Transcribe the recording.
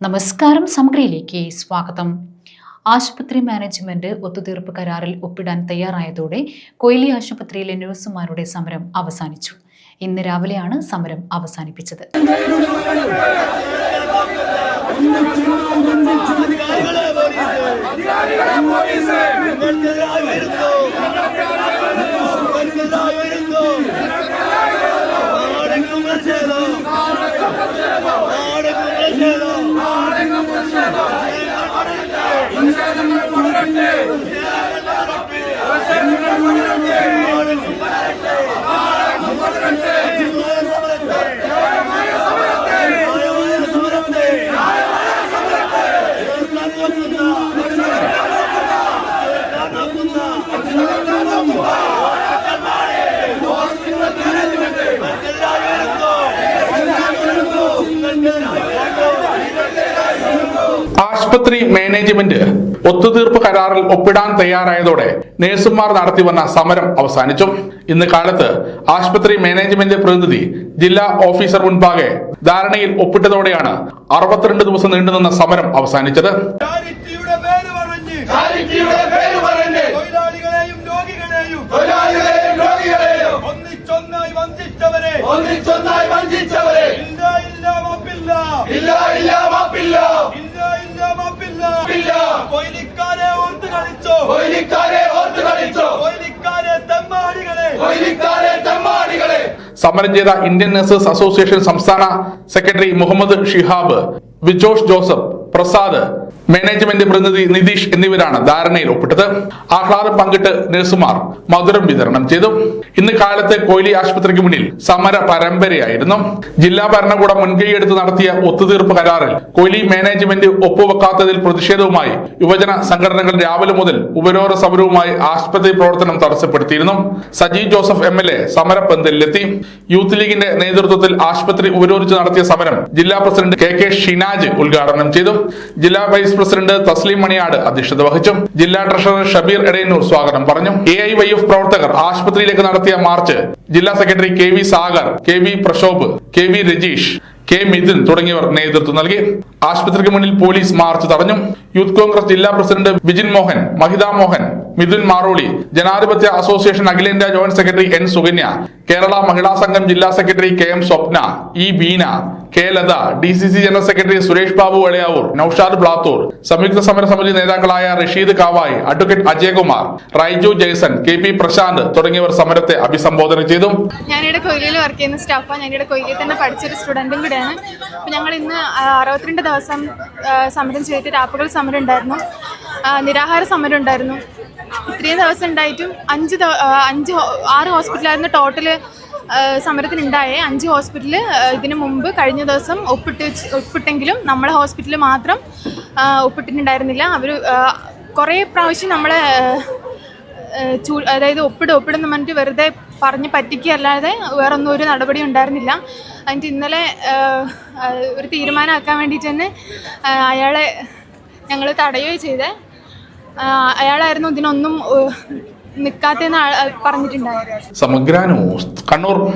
നമസ്കാരം. സമഗ്രയിലേക്ക് സ്വാഗതം. ആശുപത്രി മാനേജ്മെന്റ് ഒത്തുതീർപ്പ് കരാറിൽ ഒപ്പിടാൻ തയ്യാറായതോടെ കൊയിലി ആശുപത്രിയിലെ നഴ്സുമാരുടെ സമരം അവസാനിച്ചു. ഇന്ന് രാവിലെയാണ് സമരം അവസാനിപ്പിച്ചത്. ആശുപത്രി മാനേജ്മെന്റ് ഒത്തുതീർപ്പ് കരാറിൽ ഒപ്പിടാൻ തയ്യാറായതോടെ നഴ്സുമാർ നടത്തിവന്ന സമരം അവസാനിച്ചു. ഇന്ന് കാലത്ത് ആശുപത്രി മാനേജ്മെന്റ് പ്രതിനിധി ജില്ലാ ഓഫീസർ മുൻപാകെ ധാരണയിൽ ഒപ്പിട്ടതോടെയാണ് 62 ദിവസം നീണ്ടുനിന്ന സമരം അവസാനിച്ചത്. സമരം ചെയ്ത ഇന്ത്യൻ നഴ്സസ് അസോസിയേഷൻ സംസ്ഥാന സെക്രട്ടറി മുഹമ്മദ് ഷിഹാബ്, വിജോഷ് ജോസഫ്, പ്രസാദ്, മാനേജ്മെന്റ് പ്രതിനിധി നിതീഷ് എന്നിവരാണ് ധാരണയിൽ ഒപ്പിട്ടത്. ആഹ്ലാദം പങ്കിട്ട് നഴ്സുമാർ മധുരം വിതരണം ചെയ്തു. ഇന്ന് കാലത്ത് കൊയിലി ആശുപത്രിക്ക് മുന്നിൽ സമര പരമ്പരയായിരുന്നു. ജില്ലാ ഭരണകൂടം മുൻകൈയെടുത്ത് നടത്തിയ ഒത്തുതീർപ്പ് കരാറിൽ കൊയിലി മാനേജ്മെന്റ് ഒപ്പുവെക്കാത്തതിൽ പ്രതിഷേധവുമായി യുവജന സംഘടനകൾ രാവിലെ മുതൽ ഉപരോധ സമരവുമായി ആശുപത്രി പ്രവർത്തനം തടസ്സപ്പെടുത്തിയിരുന്നു. സജി ജോസഫ് MLA സമരപ്പന്തലിലെത്തി. യൂത്ത് ലീഗിന്റെ നേതൃത്വത്തിൽ ആശുപത്രി ഉപരോധിച്ച് നടത്തിയ സമരം ജില്ലാ പ്രസിഡന്റ് KK ഷിനാജ് ഉദ്ഘാടനം ചെയ്തു. ജില്ലാ വൈസ് പ്രസിഡന്റ് തസ്ലീം മണിയാട് അധ്യക്ഷത വഹിച്ചു. ജില്ലാ ട്രഷറർ ഷബീർ എടയന്നൂർ സ്വാഗതം പറഞ്ഞു. AIYF പ്രവർത്തകർ ആശുപത്രിയിലേക്ക് നടത്തിയ മാർച്ച് ജില്ലാ secretary KV Sagar, KV Prashobh, KV Rajeesh, K Mithun തുടങ്ങിയവർ നേതൃത്വം നൽകി. ആശുപത്രിക്ക് മുന്നിൽ പോലീസ് മാർച്ച് തടഞ്ഞു. യൂത്ത് കോൺഗ്രസ് ജില്ലാ പ്രസിഡന്റ് ബിജിൻ മോഹൻ, മഹിത മോഹൻ, മിഥുൻ മാറോളി, ജനാധിപത്യ അസോസിയേഷൻ അഖിലേന്ത്യാ joint secretary N Sukanya, Kerala Mahila Sangham ജില്ലാ secretary KM Swapna, E Beena, K Latha, DCC general secretary Suresh Babu Elayavoor, Noushad Blathur, സംയുക്ത സമര സമിതി നേതാക്കളായ റഷീദ് കാവായി, അഡ്വക്കേറ്റ് അജയകുമാർ, റൈജു ജയ്സൺ, KP പ്രശാന്ത് തുടങ്ങിയവർ സമരത്തെ അഭിസംബോധന ചെയ്തു. ഞാനിവിടെ കൊയിലിൽ വർക്ക് ചെയ്യുന്ന സ്റ്റാഫാണ്. ഞാനിവിടെ കൊയിലിൽ തന്നെ പഠിച്ചൊരു സ്റ്റുഡൻറ്റും കൂടെയാണ്. അപ്പോൾ ഞങ്ങൾ ഇന്ന് 62 ദിവസം സമരം ചെയ്തിട്ട് രാപ്പകൽ സമരം ഉണ്ടായിരുന്നു, നിരാഹാര സമരം ഉണ്ടായിരുന്നു. ഇത്രയും ദിവസം ഉണ്ടായിട്ടും 6 ഹോസ്പിറ്റലായിരുന്നു ടോട്ടല് സമരത്തിനുണ്ടായേ. 5 ഹോസ്പിറ്റൽ ഇതിനു മുമ്പ് കഴിഞ്ഞ ദിവസം ഒപ്പിട്ടെങ്കിലും നമ്മളെ ഹോസ്പിറ്റലിൽ മാത്രം ഒപ്പിട്ടിട്ടുണ്ടായിരുന്നില്ല. അവർ കുറേ പ്രാവശ്യം നമ്മളെ അതായത് ഒപ്പിടുന്ന പറഞ്ഞിട്ട് വെറുതെ പറഞ്ഞ് പറ്റിക്കല്ലാതെ വേറൊന്നും ഒരു നടപടി ഉണ്ടായിരുന്നില്ല. എന്നിട്ട് ഇന്നലെ ഒരു തീരുമാനമാക്കാൻ വേണ്ടിയിട്ട് തന്നെ അയാളെ ഞങ്ങൾ തടയുകയോ ചെയ്തേ. അയാളായിരുന്നു ഇതിനൊന്നും നിൽക്കാത്തെന്ന് പറഞ്ഞിട്ടുണ്ടായിരുന്നു. സമഗ്ര ന്യൂസ്, കണ്ണൂർ.